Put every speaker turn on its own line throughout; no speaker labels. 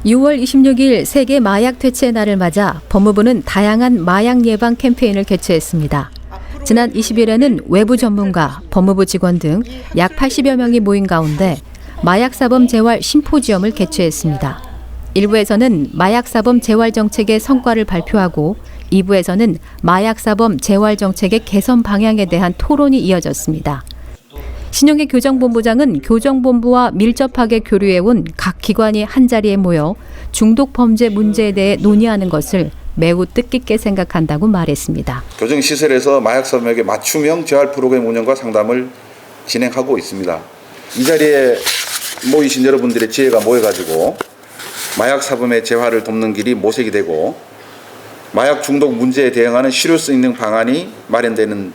6월 26일 세계 마약 퇴치의 날을 맞아 법무부는 다양한 마약 예방 캠페인을 개최했습니다. 지난 20일에는 외부 전문가, 법무부 직원 등 약 80여 명이 모인 가운데 마약사범 재활 심포지엄을 개최했습니다. 1부에서는 마약사범 재활 정책의 성과를 발표하고 2부에서는 마약사범 재활 정책의 개선 방향에 대한 토론이 이어졌습니다. 신용희 교정본부장은 교정본부와 밀접하게 교류해온 각 기관이 한자리에 모여 중독 범죄 문제에 대해 논의하는 것을 매우 뜻깊게 생각한다고 말했습니다.
교정시설에서 마약사범에게 맞춤형 재활 프로그램 운영과 상담을 진행하고 있습니다. 이 자리에 모이신 여러분들의 지혜가 모여가지고 마약사범의 재활을 돕는 길이 모색이 되고 마약 중독 문제에 대응하는 실효성 있는 방안이 마련되는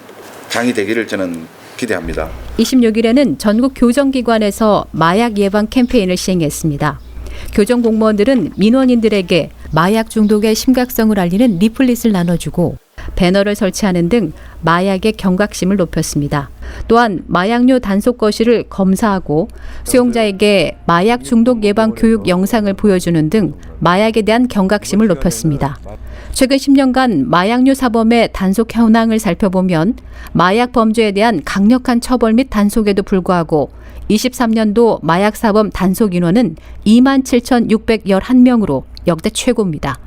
장이 되기를 저는 기대합니다.
26일에는 전국 교정기관에서 마약 예방 캠페인을 시행했습니다. 교정 공무원들은 민원인들에게 마약 중독의 심각성을 알리는 리플릿을 나눠주고 배너를 설치하는 등 마약의 경각심을 높였습니다. 또한 마약류 단속 거실을 검사하고 수용자에게 마약 중독 예방 교육 영상을 보여주는 등 마약에 대한 경각심을 높였습니다. 최근 10년간 마약류 사범의 단속 현황을 살펴보면 마약 범죄에 대한 강력한 처벌 및 단속에도 불구하고 23년도 마약 사범 단속 인원은 27,611명으로 역대 최고입니다.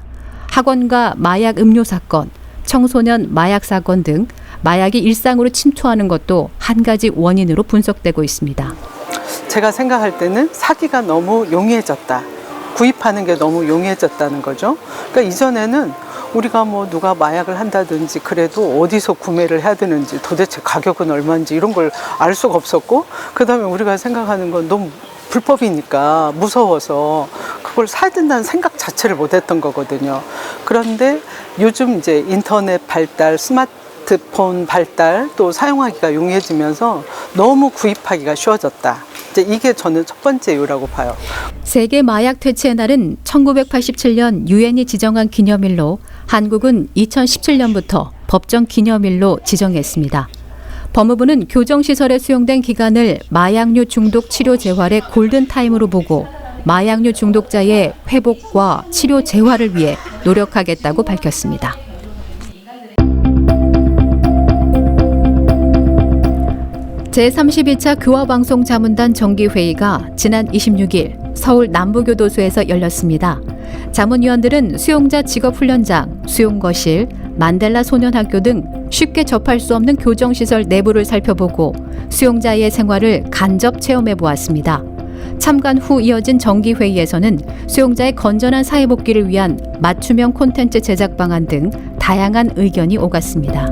학원과 마약 음료 사건, 청소년 마약 사건 등 마약이 일상으로 침투하는 것도 한 가지 원인으로 분석되고 있습니다.
제가 생각할 때는 사기가 너무 용이해졌다. 구입하는 게 너무 용이해졌다는 거죠. 그러니까 이전에는 우리가 뭐 누가 마약을 한다든지 그래도 어디서 구매를 해야 되는지 도대체 가격은 얼마인지 이런 걸 알 수가 없었고, 그다음에 우리가 생각하는 건 너무 불법이니까 무서워서 그걸 사야 된다는 생각 자체를 못 했던 거거든요. 그런데 요즘 이제 인터넷 발달, 스마트폰 발달, 또 사용하기가 용이해지면서 너무 구입하기가 쉬워졌다. 이제 이게 저는 첫 번째 이유라고 봐요.
세계 마약 퇴치의 날은 1987년 유엔이 지정한 기념일로 한국은 2017년부터 법정 기념일로 지정했습니다. 법무부는 교정시설에 수용된 기간을 마약류 중독 치료 재활의 골든타임으로 보고 마약류 중독자의 회복과 치료 재활을 위해 노력하겠다고 밝혔습니다. 제32차 교화방송자문단 정기회의가 지난 26일 서울 남부교도소에서 열렸습니다. 자문위원들은 수용자 직업훈련장, 수용거실, 만델라 소년학교 등 쉽게 접할 수 없는 교정시설 내부를 살펴보고 수용자의 생활을 간접 체험해 보았습니다. 참관 후 이어진 정기회의에서는 수용자의 건전한 사회복귀를 위한 맞춤형 콘텐츠 제작 방안 등 다양한 의견이 오갔습니다.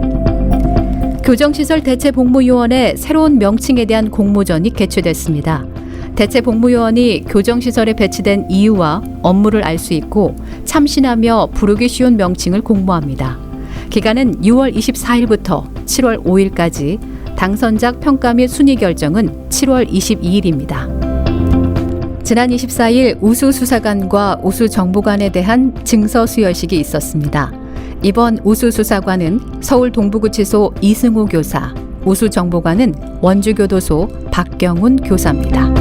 교정시설 대체복무요원의 새로운 명칭에 대한 공모전이 개최됐습니다. 대체복무요원이 교정시설에 배치된 이유와 업무를 알 수 있고 참신하며 부르기 쉬운 명칭을 공모합니다. 기간은 6월 24일부터 7월 5일까지, 당선작 평가 및 순위 결정은 7월 22일입니다. 지난 24일 우수수사관과 우수정보관에 대한 증서 수여식이 있었습니다. 이번 우수수사관은 서울 동부구치소 이승호 교사, 우수정보관은 원주교도소 박경훈 교사입니다.